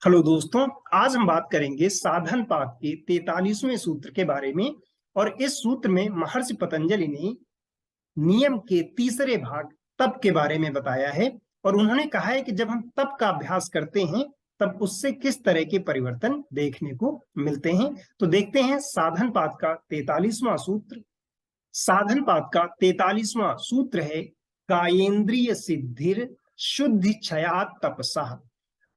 Hello दोस्तों, आज हम बात करेंगे साधन पाठ के 43वें सूत्र के बारे में। और इस सूत्र में महर्षि पतंजलि ने नियम के तीसरे भाग तप के बारे में बताया है। और उन्होंने कहा है कि जब हम तप का अभ्यास करते हैं तब उससे किस तरह के परिवर्तन देखने को मिलते हैं। तो देखते हैं साधन पाठ का 43वां सूत्र। साधन पाठ का 43वां सूत्र है कायेंद्रिय सिद्धिर शुद्धि क्षयात तपसा।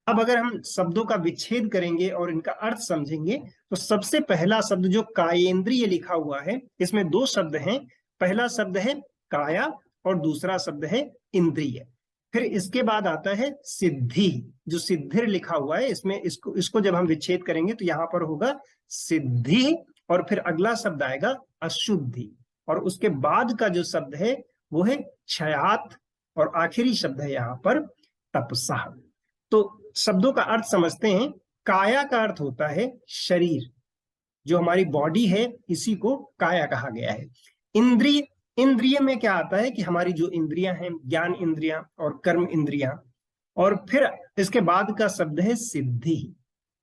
अब अगर हम शब्दों का विच्छेद करेंगे और इनका अर्थ समझेंगे तो सबसे पहला शब्द जो कायेंद्रिय लिखा हुआ है, इसमें दो शब्द हैं। पहला शब्द है काया और दूसरा शब्द है इंद्रिय। फिर इसके बाद आता है सिद्धि, जो सिद्धिर लिखा हुआ है, इसमें इसको जब हम विच्छेद करेंगे तो यहां पर होगा सिद्धि। और फिर अगला शब्द आएगा अशुद्धि। और उसके बाद का जो शब्द है वो है क्षयात। और आखिरी शब्द है यहाँ पर तपसा। तो शब्दों का अर्थ समझते हैं। काया का अर्थ होता है शरीर, जो हमारी बॉडी है, इसी को काया कहा गया है। इंद्रिय, इंद्रिय में क्या आता है कि हमारी जो इंद्रियां हैं, ज्ञान इंद्रियां और कर्म इंद्रियां। और फिर इसके बाद का शब्द है सिद्धि।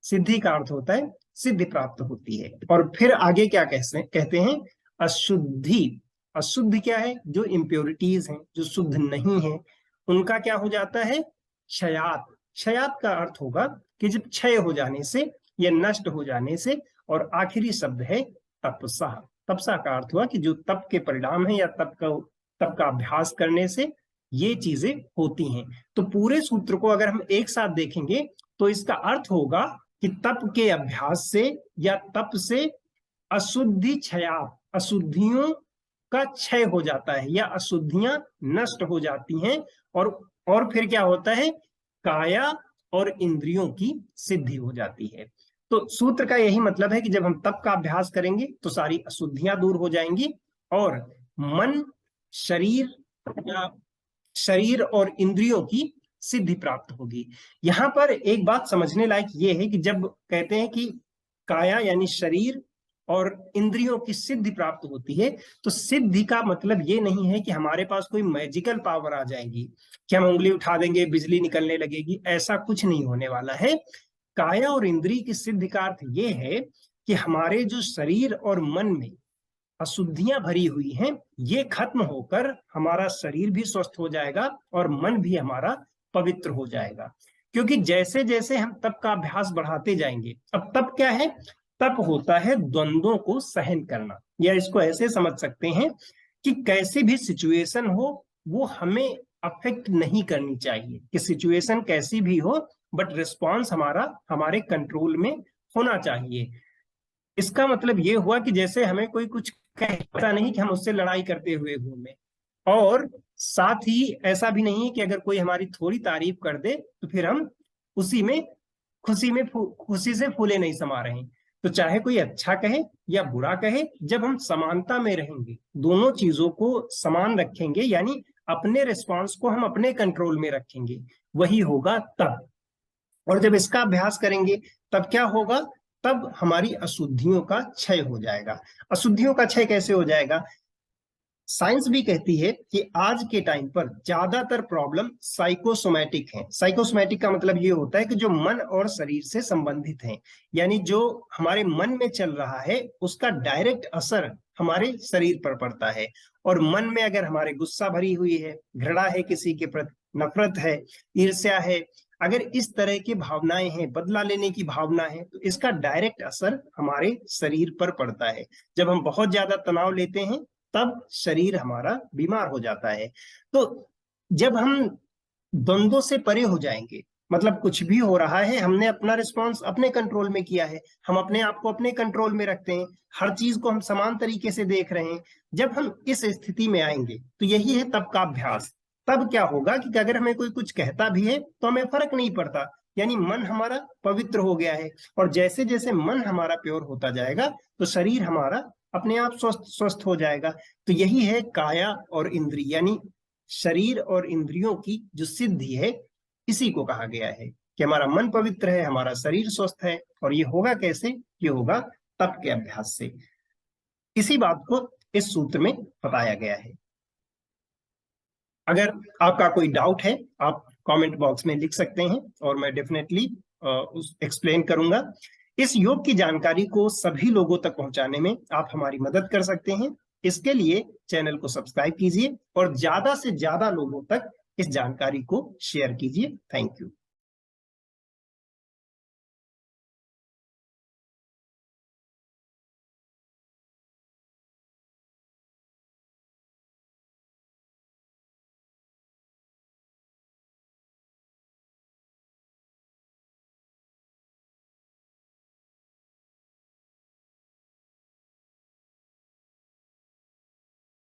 सिद्धि का अर्थ होता है सिद्धि प्राप्त होती है। और फिर आगे क्या कहते हैं अशुद्धि। अशुद्ध क्या है? जो इम्प्योरिटीज हैं, जो शुद्ध नहीं है, उनका क्या हो जाता है? क्षयात। क्षयात का अर्थ होगा कि जब क्षय हो जाने से या नष्ट हो जाने से। और आखिरी शब्द है तपसा। तपसा का अर्थ हुआ कि जो तप के परिणाम है या तप का अभ्यास करने से ये चीजें होती हैं। तो पूरे सूत्र को अगर हम एक साथ देखेंगे तो इसका अर्थ होगा कि तप के अभ्यास से या तप से अशुद्धि क्षयात, अशुद्धियों का क्षय हो जाता है या अशुद्धियां नष्ट हो जाती हैं। और फिर क्या होता है? काया और इंद्रियों की सिद्धि हो जाती है। तो सूत्र का यही मतलब है कि जब हम तप का अभ्यास करेंगे तो सारी अशुद्धियां दूर हो जाएंगी और मन, शरीर या शरीर और इंद्रियों की सिद्धि प्राप्त होगी। यहां पर एक बात समझने लायक ये है कि जब कहते हैं कि काया यानी शरीर और इंद्रियों की सिद्धि प्राप्त होती है, तो सिद्धि का मतलब ये नहीं है कि हमारे पास कोई मैजिकल पावर आ जाएगी कि हम उंगली उठा देंगे बिजली निकलने लगेगी। ऐसा कुछ नहीं होने वाला है। काया और इंद्रिय की सिद्धि का अर्थ ये है कि हमारे जो शरीर और मन में अशुद्धियां भरी हुई हैं, ये खत्म होकर हमारा शरीर भी स्वस्थ हो जाएगा और मन भी हमारा पवित्र हो जाएगा। क्योंकि जैसे जैसे हम तप का अभ्यास बढ़ाते जाएंगे, अब तप क्या है? तप होता है द्वंद्वों को सहन करना। या इसको ऐसे समझ सकते हैं कि कैसी भी सिचुएशन हो वो हमें अफेक्ट नहीं करनी चाहिए। कि सिचुएशन कैसी भी हो बट रिस्पॉन्स हमारा हमारे कंट्रोल में होना चाहिए। इसका मतलब ये हुआ कि जैसे हमें कोई कुछ कहता नहीं कि हम उससे लड़ाई करते हुए घूमे। और साथ ही ऐसा भी नहीं है कि अगर कोई हमारी थोड़ी तारीफ कर दे तो फिर हम उसी में खुशी से फूले नहीं समा रहे हैं। तो चाहे कोई अच्छा कहे या बुरा कहे, जब हम समानता में रहेंगे, दोनों चीजों को समान रखेंगे, यानी अपने रिस्पॉन्स को हम अपने कंट्रोल में रखेंगे, वही होगा तब। और जब इसका अभ्यास करेंगे तब क्या होगा? तब हमारी अशुद्धियों का क्षय हो जाएगा। अशुद्धियों का क्षय कैसे हो जाएगा? साइंस भी कहती है कि आज के टाइम पर ज्यादातर प्रॉब्लम साइकोसोमैटिक है। साइकोसोमैटिक का मतलब ये होता है कि जो मन और शरीर से संबंधित है, यानी जो हमारे मन में चल रहा है उसका डायरेक्ट असर हमारे शरीर पर पड़ता है। और मन में अगर हमारे गुस्सा भरी हुई है, घृणा है किसी के प्रति, नफरत है, ईर्ष्या है, अगर इस तरह की भावनाएं हैं, बदला लेने की भावना है, तो इसका डायरेक्ट असर हमारे शरीर पर पड़ता है। जब हम बहुत ज्यादा तनाव लेते हैं तब शरीर हमारा बीमार हो जाता है। तो जब हम द्वंद्वों से परे हो जाएंगे, मतलब कुछ भी हो रहा है, हमने अपना रिस्पॉन्स अपने कंट्रोल में किया है, हम अपने आप को अपने कंट्रोल में रखते हैं, हर चीज को हम समान तरीके से देख रहे हैं। जब हम इस स्थिति में आएंगे तो यही है तप का अभ्यास। तब क्या होगा कि अगर हमें कोई कुछ कहता भी है तो हमें फर्क नहीं पड़ता, यानी मन हमारा पवित्र हो गया है। और जैसे जैसे मन हमारा प्योर होता जाएगा तो शरीर हमारा अपने आप स्वस्थ स्वस्थ हो जाएगा। तो यही है काया और इंद्रिय, यानी शरीर और इंद्रियों की जो सिद्धि है, इसी को कहा गया है कि हमारा मन पवित्र है, हमारा शरीर स्वस्थ है। और ये होगा कैसे? ये होगा तप के अभ्यास से। इसी बात को इस सूत्र में बताया गया है। अगर आपका कोई डाउट है आप कमेंट बॉक्स में लिख सकते हैं और मैं डेफिनेटली एक्सप्लेन करूंगा। इस योग की जानकारी को सभी लोगों तक पहुंचाने में आप हमारी मदद कर सकते हैं। इसके लिए चैनल को सब्सक्राइब कीजिए और ज्यादा से ज्यादा लोगों तक इस जानकारी को शेयर कीजिए। Thank you.